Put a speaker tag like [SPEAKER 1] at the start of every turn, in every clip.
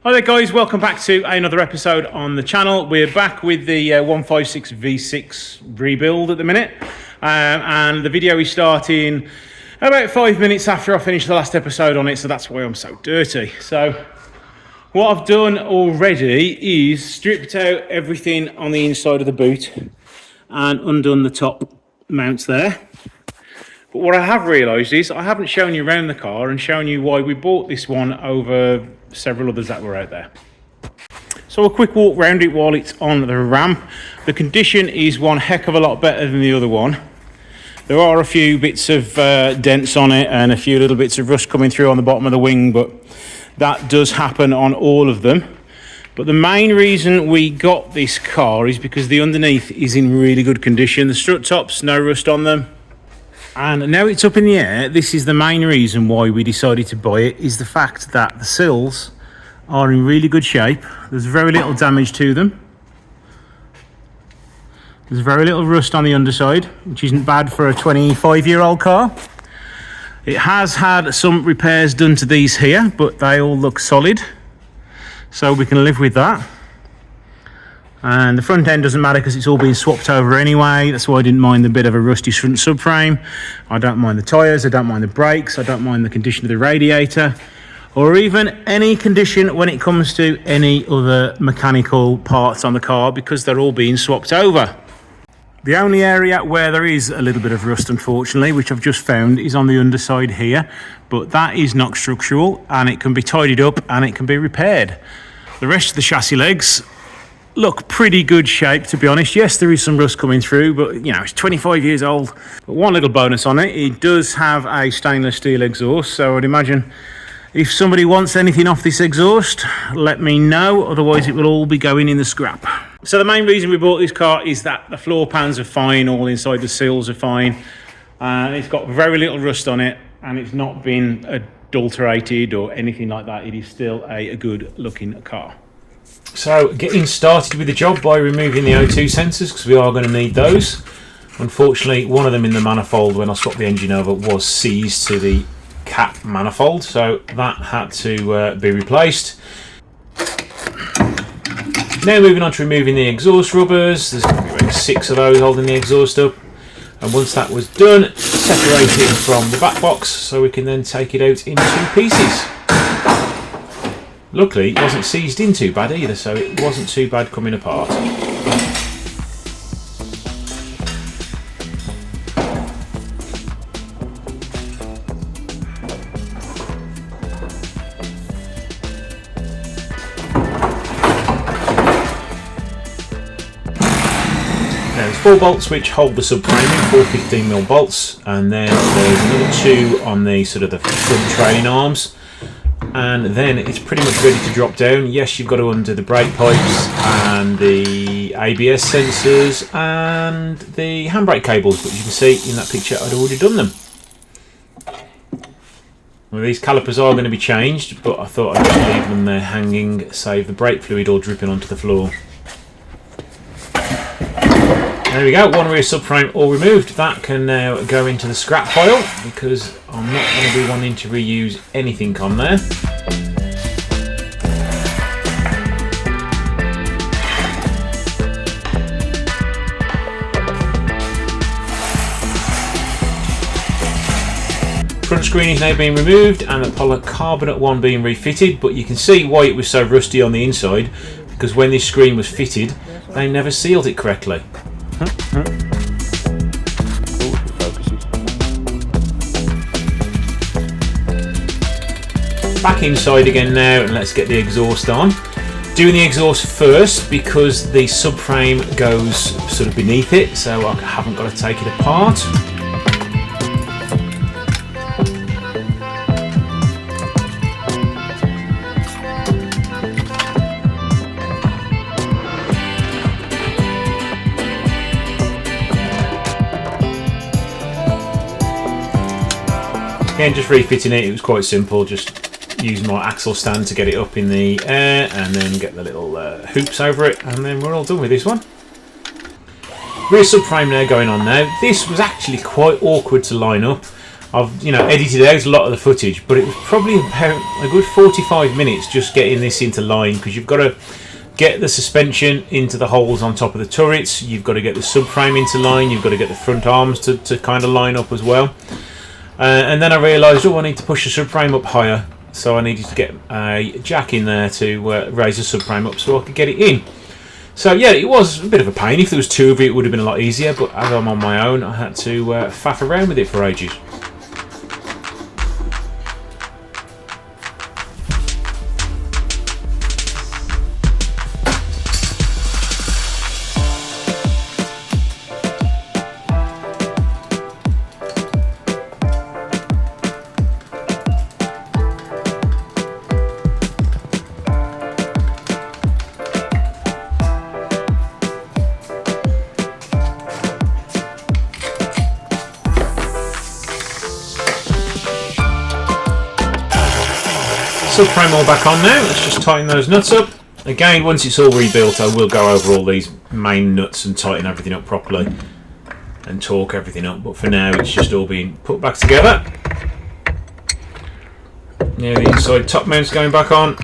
[SPEAKER 1] Hi there guys, welcome back to another episode on the channel. We're back with the 156 V6 rebuild at the minute, and the video is starting about 5 minutes after I finished the last episode on it, so that's why I'm so dirty. So what I've done already is stripped out everything on the inside of the boot and undone the top mounts there. But what I have realised is I haven't shown you around the car and shown you why we bought this one over several others that were out there. So a quick walk around it while it's on the ramp. The condition is one heck of a lot better than the other one. There are a few bits of dents on it and a few little bits of rust coming through on the bottom of the wing, but that does happen on all of them. But the main reason we got this car is because the underneath is in really good condition. The strut tops, no rust on them. And now it's up in the air, this is the main reason why we decided to buy it, is the fact that the sills are in really good shape. There's very little damage to them. There's very little rust on the underside, which isn't bad for a 25-year-old car. It has had some repairs done to these here, but they all look solid, so we can live with that. And the front end doesn't matter because it's all been swapped over anyway. That's why I didn't mind the bit of a rusty front subframe. I don't mind the tyres, I don't mind the brakes, I don't mind the condition of the radiator, or even any condition when it comes to any other mechanical parts on the car, because they're all being swapped over. The only area where there is a little bit of rust, unfortunately, which I've just found, is on the underside here, but that is not structural and it can be tidied up and it can be repaired. The rest of the chassis legs look pretty good shape, to be honest. Yes, there is some rust coming through, but you know, it's 25 years old. But one little bonus on it, it does have a stainless steel exhaust, so I'd imagine if somebody wants anything off this exhaust, let me know, otherwise it will all be going in the scrap. So the main reason we bought this car is that the floor pans are fine, all inside the seals are fine, it's got very little rust on it, and it's not been adulterated or anything like that. It is still a good looking car. So getting started with the job by removing the O2 sensors, because we are going to need those. Unfortunately, one of them in the manifold when I swapped the engine over was seized to the cap manifold, so that had to be replaced. Now moving on to removing the exhaust rubbers. There's going to be about 6 of those holding the exhaust up, and once that was done, separate it from the back box so we can then take it out in 2 pieces. Luckily, it wasn't seized in too bad either, so it wasn't too bad coming apart. Now there's 4 bolts which hold the subframe in, 4 15mm bolts, and then there's another 2 on the sort of the front trailing arms. And then it's pretty much ready to drop down. Yes, you've got to undo the brake pipes and the ABS sensors and the handbrake cables, but you can see in that picture I'd already done them. Well, these calipers are going to be changed, but I thought I'd just leave them there hanging, save the brake fluid all dripping onto the floor. There we go, one rear subframe all removed. That can now go into the scrap pile because I'm not going to be wanting to reuse anything on there. Front screen is now being removed and the polycarbonate one being refitted, but you can see why it was so rusty on the inside, because when this screen was fitted they never sealed it correctly. Back inside again now, and let's get the exhaust on. Doing the exhaust first because the subframe goes sort of beneath it, so I haven't got to take it apart. Again, just refitting it, it was quite simple, just using my axle stand to get it up in the air and then get the little hoops over it, and then we're all done with this one. Rear subframe now going on now. This was actually quite awkward to line up. I've edited out a lot of the footage, but it was probably about a good 45 minutes just getting this into line, because you've got to get the suspension into the holes on top of the turrets, you've got to get the subframe into line, you've got to get the front arms to kind of line up as well. And then I realised, I need to push the subframe up higher, so I needed to get a jack in there to raise the subframe up so I could get it in. So yeah, it was a bit of a pain. If there was two of it, it would have been a lot easier, but as I'm on my own, I had to faff around with it for ages. Subframe all back on now. Let's just tighten those nuts up. Again, once it's all rebuilt, I will go over all these main nuts and tighten everything up properly and torque everything up, but for now it's just all being put back together. Now the inside top mount's going back on.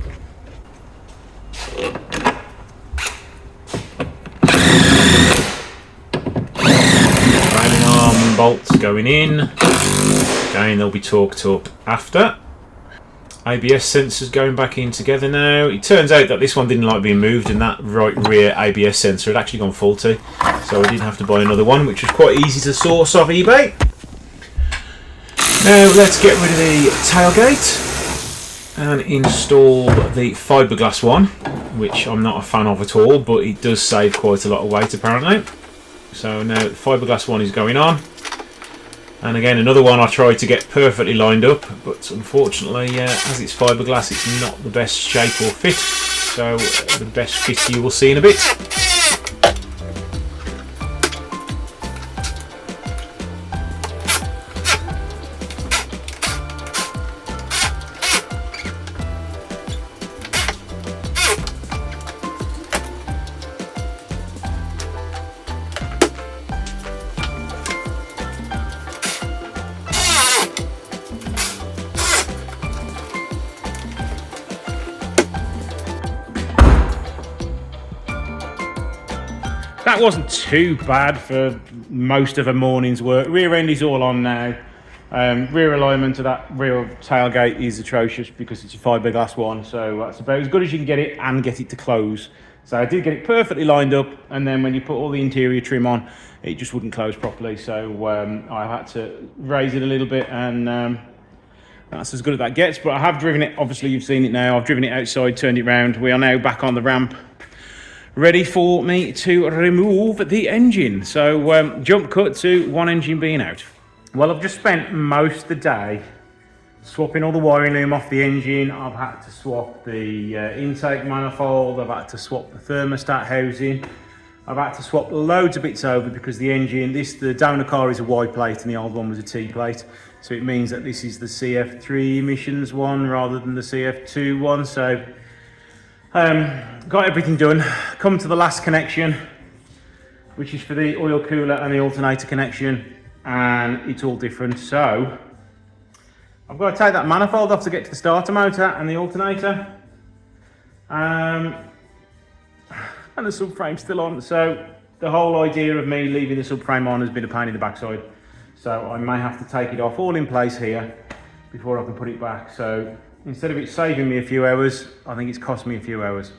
[SPEAKER 1] Trailing arm bolts going in. Again, they'll be torqued up after. ABS sensors going back in together now. It turns out that this one didn't like being moved, and that right rear ABS sensor had actually gone faulty, so I did have to buy another one, which was quite easy to source off eBay. Now let's get rid of the tailgate and install the fiberglass one, which I'm not a fan of at all, but it does save quite a lot of weight apparently. So now the fiberglass one is going on. And again, another one I tried to get perfectly lined up, but unfortunately, as it's fiberglass, it's not the best shape or fit. So the best fit you will see in a bit.
[SPEAKER 2] That wasn't too bad for most of a morning's work. Rear end is all on now. Rear alignment of that rear tailgate is atrocious because it's a fiberglass one, so that's about as good as you can get it and get it to close. So I did get it perfectly lined up, and then when you put all the interior trim on, it just wouldn't close properly, so I had to raise it a little bit, and that's as good as that gets. But I have driven it, obviously you've seen it now, I've driven it outside, turned it round. We are now back on the ramp, ready for me to remove the engine. So jump cut to one engine being out. Well, I've just spent most of the day swapping all the wiring loom off the engine. I've had to swap the intake manifold, I've had to swap the thermostat housing, I've had to swap loads of bits over because the engine, the donor car is a Y plate and the old one was a T plate. So it means that this is the CF3 emissions one rather than the CF2 one. So got everything done. Come to the last connection, which is for the oil cooler and the alternator connection, and it's all different. So I've got to take that manifold off to get to the starter motor and the alternator, and the subframe's still on. So the whole idea of me leaving the subframe on has been a pain in the backside, so I may have to take it off all in place here before I can put it back. So instead of it saving me a few hours, I think it's cost me a few hours.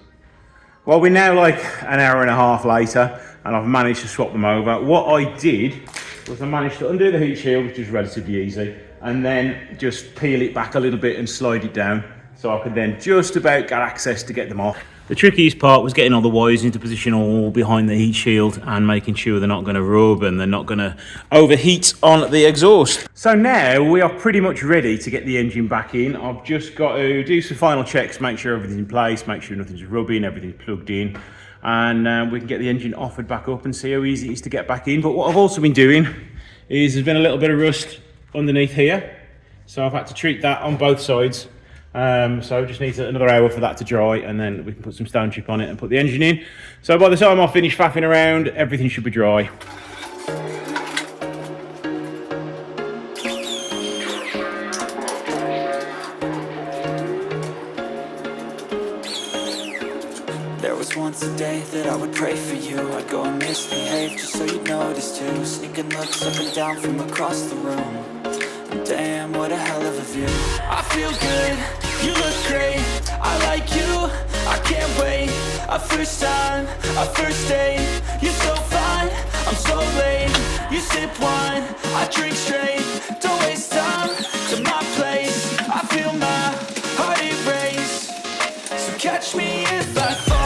[SPEAKER 2] Well, we're now like an hour and a half later, and I've managed to swap them over. What I did was I managed to undo the heat shield, which was relatively easy, and then just peel it back a little bit and slide it down, so I could then just about get access to get them off. The trickiest part was getting all the wires into position all behind the heat shield and making sure they're not going to rub and they're not going to overheat on the exhaust. So now we are pretty much ready to get the engine back in. I've just got to do some final checks, make sure everything's in place, make sure nothing's rubbing, everything's plugged in, and we can get the engine offered back up and see how easy it is to get back in. But what I've also been doing is there's been a little bit of rust underneath here, so I've had to treat that on both sides. So just needs another hour for that to dry, and then we can put some stone chip on it and put the engine in. So by the time I finish faffing around, everything should be dry.
[SPEAKER 3] There was once a day that I would pray for you. I'd go and misbehave just so you'd notice too. Sneaking looks up and down from across the room. And damn, what a hell of a view. I feel good, you look great, I like you, I can't wait. A first time, a first date, you're so fine, I'm so late. You sip wine, I drink straight. Don't waste time to my place. I feel my heart erase. So catch me if I fall.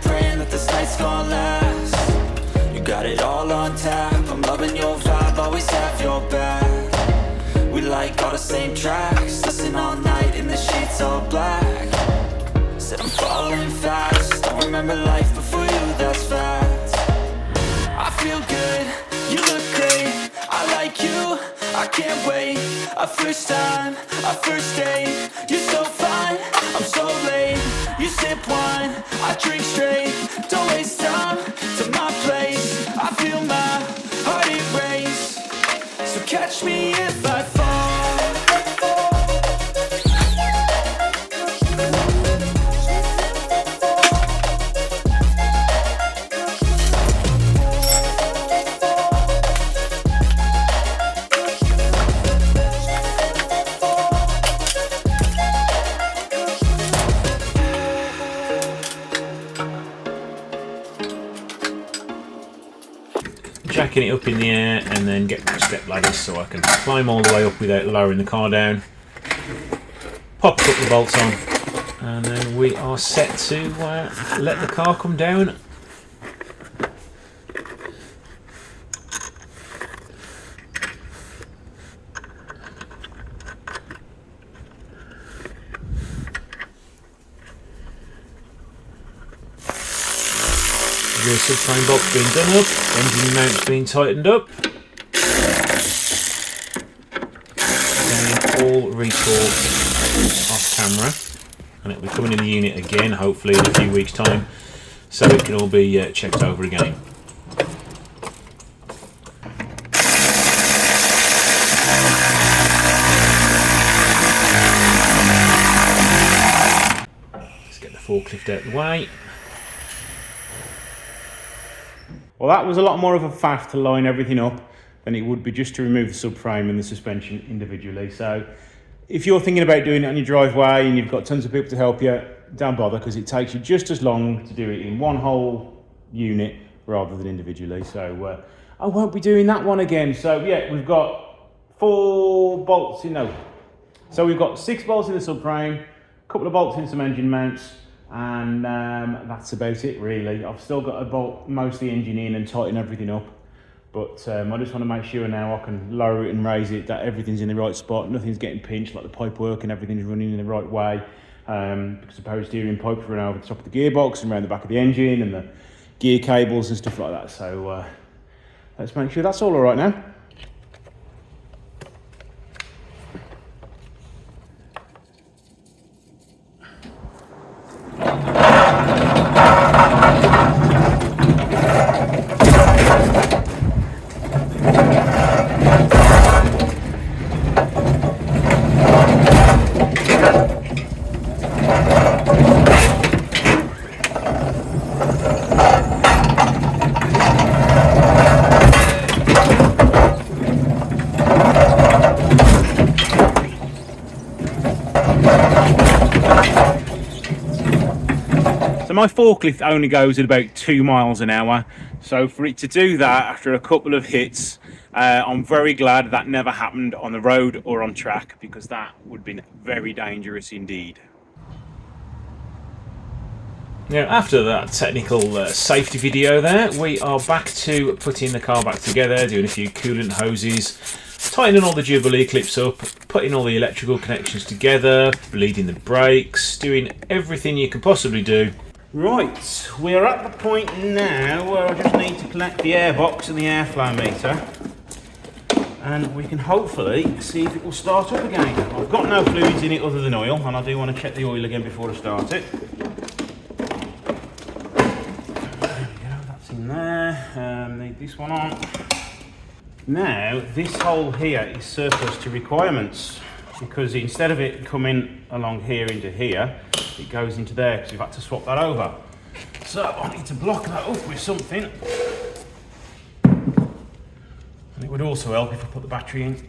[SPEAKER 3] Praying that this night's gonna last. You got it all on tap, I'm loving your vibe, always have your back. We like all the same tracks, listen all night in the sheets all black. Said I'm falling fast, don't remember life before you, that's fact. I feel good, you look great, I like you, I can't wait. A first time, a first date, you're so fine, I'm so late. You sip wine, I drink straight. Don't waste time to my place. I feel my heart erase. So catch me if I fall.
[SPEAKER 1] Jacking it up in the air and then get step ladders so I can climb all the way up without lowering the car down. Pop a couple of bolts on and then we are set to let the car come down. The subframe bolt's been done up, engine mount's been tightened up, and all retorqued off camera, and it'll be coming in the unit again hopefully in a few weeks time so it can all be checked over again. Let's get the forklift out of the way.
[SPEAKER 2] Well, that was a lot more of a faff to line everything up than it would be just to remove the subframe and the suspension individually. So if you're thinking about doing it on your driveway and you've got tons of people to help you, don't bother, because it takes you just as long to do it in one whole unit rather than individually. So I won't be doing that one again. So yeah, we've got 4 bolts in, no. So we've got 6 bolts in the subframe, a couple of bolts in some engine mounts, and that's about it really. I've still got to bolt most of the engine in and tighten everything up, but I just want to make sure now I can lower it and raise it, that everything's in the right spot, nothing's getting pinched, like the pipe work and everything's running in the right way, because the power steering pipe run over the top of the gearbox and around the back of the engine and the gear cables and stuff like that. So let's make sure that's all right now. So my forklift only goes at about 2 miles an hour. So for it to do that after a couple of hits, I'm very glad that never happened on the road or on track, because that would have been very dangerous indeed.
[SPEAKER 1] Now, after that technical safety video there, we are back to putting the car back together, doing a few coolant hoses, tightening all the Jubilee clips up, putting all the electrical connections together, bleeding the brakes, doing everything you can possibly do.
[SPEAKER 2] Right, we're at the point now where I just need to connect the airbox and the airflow meter. and we can hopefully see if it will start up again. I've got no fluids in it other than oil, and I do want to check the oil again before I start it. There we go, that's in there. Need this one on. Now, this hole here is surplus to requirements, because instead of it coming along here into here, it goes into there, because we've had to swap that over. So I need to block that up with something. And it would also help if I put the battery in.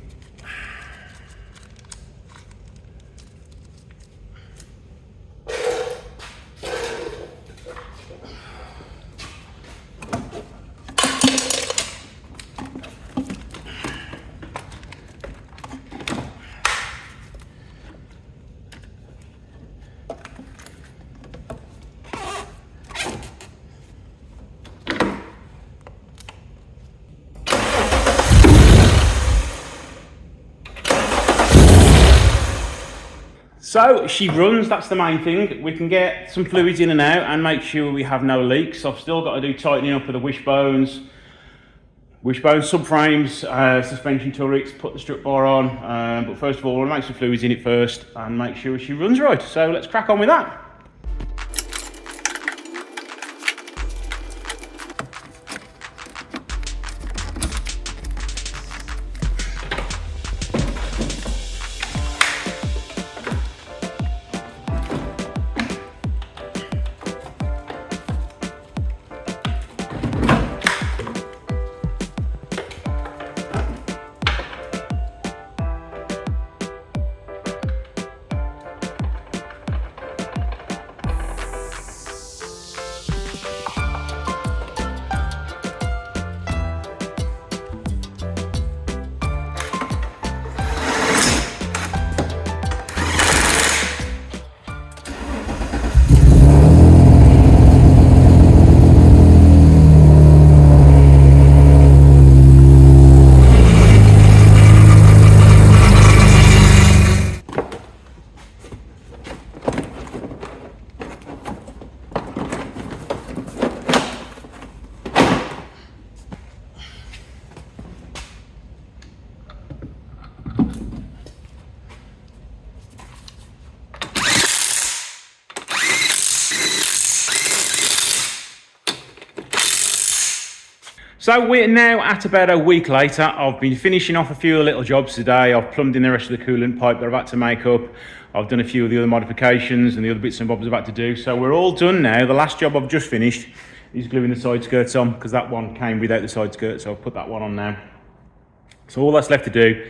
[SPEAKER 2] So she runs, that's the main thing. We can get some fluids in and out and make sure we have no leaks. I've still got to do tightening up of the wishbones, subframes, suspension turrets, put the strut bar on. But first of all, we'll make some fluids in it first and make sure she runs right. So let's crack on with that. So we're now at about a week later. I've been finishing off a few little jobs today. I've plumbed in the rest of the coolant pipe that I've had to make up. I've done a few of the other modifications and the other bits and bobs I've had to do. So we're all done now. The last job I've just finished is gluing the side skirts on, because that one came without the side skirt, so I've put that one on now. So all that's left to do,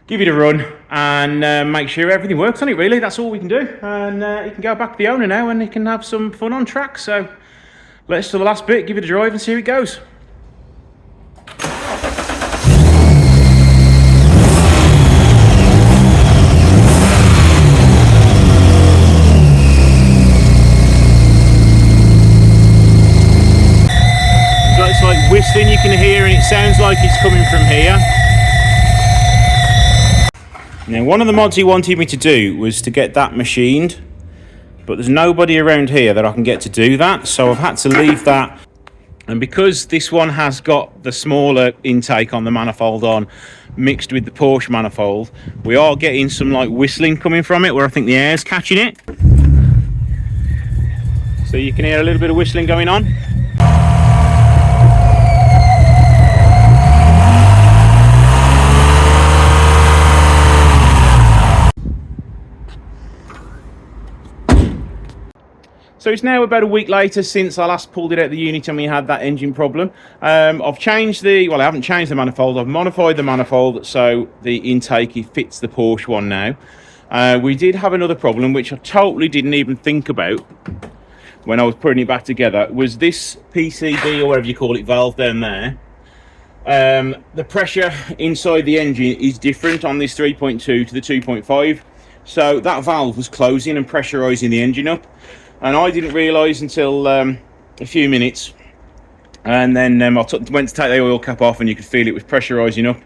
[SPEAKER 2] give it a run and make sure everything works on it, really. That's all we can do. And it can go back to the owner now and he can have some fun on track. So let's do the last bit, give it a drive and see how it goes. Whistling you can hear, and it sounds like it's coming from here. Now, one of the mods he wanted me to do was to get that machined, but there's nobody around here that I can get to do that, so I've had to leave that. And because this one has got the smaller intake on the manifold on mixed with the Porsche manifold, we are getting some like whistling coming from it, where I think the air's catching it. So you can hear a little bit of whistling going on. So it's now about a week later since I last pulled it out of the unit and we had that engine problem. I've changed I haven't changed the manifold, I've modified the manifold so the intake fits the Porsche one now. We did have another problem which I totally didn't even think about when I was putting it back together, was this PCB or whatever you call it valve down there. The pressure inside the engine is different on this 3.2 to the 2.5. So that valve was closing and pressurising the engine up. And I didn't realise until a few minutes, and then I went to take the oil cap off and you could feel it was pressurising up.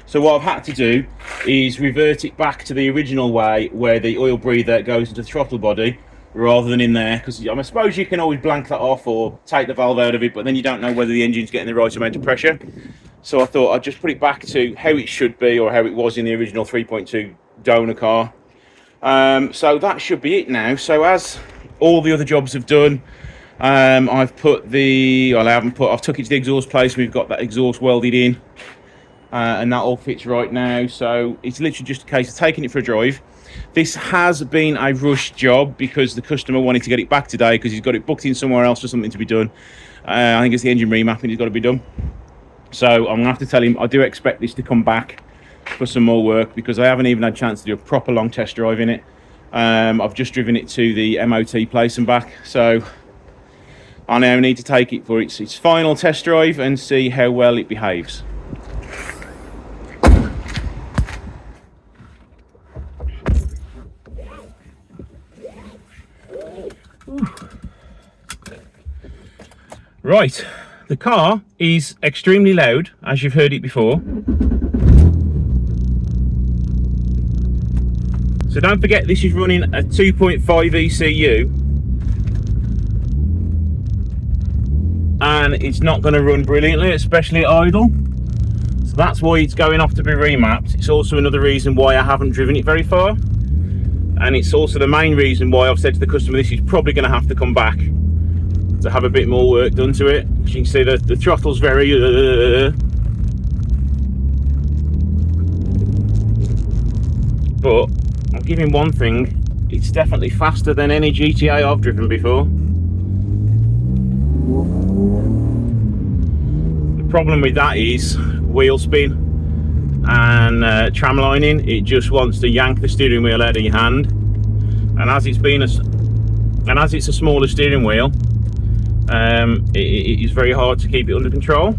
[SPEAKER 2] So what I've had to do is revert it back to the original way, where the oil breather goes into the throttle body rather than in there, because I suppose you can always blank that off or take the valve out of it, but then you don't know whether the engine's getting the right amount of pressure. So I thought I'd just put it back to how it should be, or how it was in the original 3.2 donor car. So that should be it now. So as all the other jobs have done, I've put the, well, I've took it to the exhaust place. We've got that exhaust welded in, and that all fits right now. So it's literally just a case of taking it for a drive. This has been a rushed job because the customer wanted to get it back today because he's got it booked in somewhere else for something to be done. I think it's the engine remapping he's got to be done. So I'm gonna have to tell him I do expect this to come back for some more work because I haven't even had a chance to do a proper long test drive in it. I've just driven it to the MOT place and back, so I now need to take it for its final test drive and see how well it behaves. Right, the car is extremely loud, as you've heard it before. So don't forget, this is running a 2.5 ECU, and it's not going to run brilliantly, especially at idle. So that's why it's going off to be remapped. It's also another reason why I haven't driven it very far, and it's also the main reason why I've said to the customer this is probably going to have to come back to have a bit more work done to it. As you can see, the throttle's very but I'll give him one thing, it's definitely faster than any GTA I've driven before. The problem with that is wheel spin and tram lining. It just wants to yank the steering wheel out of your hand, and as it's a smaller steering wheel, it is very hard to keep it under control.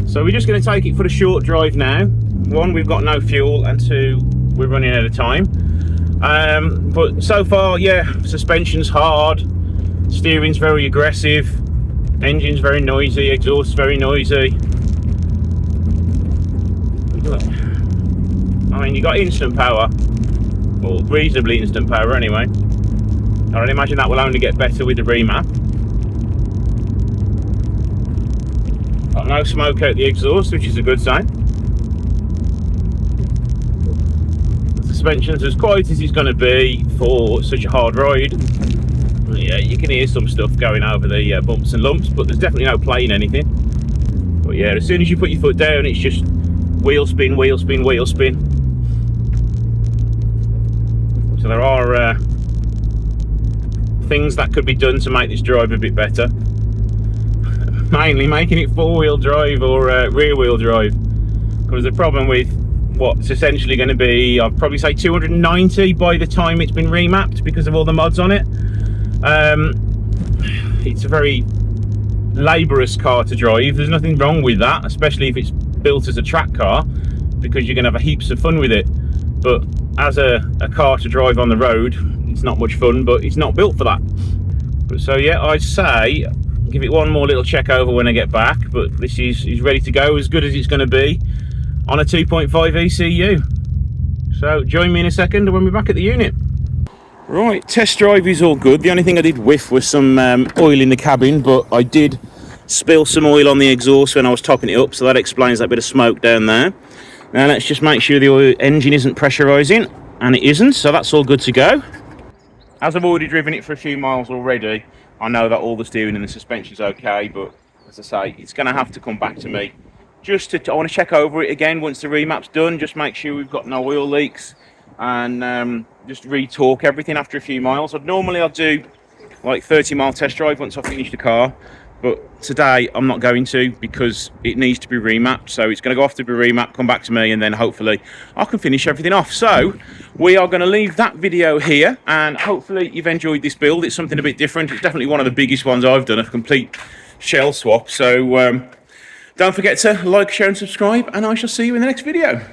[SPEAKER 2] So we're just going to take it for a short drive now. One, we've got no fuel, and two, we're running out of time. But so far, yeah, suspension's hard, steering's very aggressive, engine's very noisy, exhaust's very noisy. I mean, you got instant power, or reasonably instant power anyway. I'd imagine that will only get better with the remap. Got no smoke out the exhaust, which is a good sign. The suspension's as quiet as it's going to be for such a hard ride. Yeah, you can hear some stuff going over the bumps and lumps, but there's definitely no playing anything. But yeah, as soon as you put your foot down, it's just wheel spin, wheel spin, wheel spin. So there are things that could be done to make this drive a bit better. Mainly making it four-wheel drive or rear-wheel drive, because the problem with what's essentially going to be, I'd probably say 290 by the time it's been remapped because of all the mods on it. It's a very laborious car to drive. There's nothing wrong with that, especially if it's built as a track car, because you're going to have heaps of fun with it. But as a car to drive on the road, it's not much fun, but it's not built for that. But so yeah, I'd say give it one more little check over when I get back, but this is ready to go, as good as it's going to be on a 2.5 ECU. So join me in a second when we're back at the unit. Right, test drive is all good. The only thing I did whiff was some oil in the cabin, but I did spill some oil on the exhaust when I was topping it up, so that explains that bit of smoke down there. Now let's just make sure the engine isn't pressurising, and it isn't, so that's all good to go. As I've already driven it for a few miles already, I know that all the steering and the suspension's okay, but as I say, it's going to have to come back to me. I want to check over it again once the remap's done, just make sure we've got no oil leaks, and just re-torque everything after a few miles. I'll do like 30-mile test drive once I finish the car, but today I'm not going to, because it needs to be remapped. So it's going to go off to be remapped, come back to me, and then hopefully I can finish everything off. So we are going to leave that video here, and hopefully you've enjoyed this build. It's something a bit different. It's definitely one of the biggest ones I've done, a complete shell swap. So don't forget to like, share and subscribe, and I shall see you in the next video.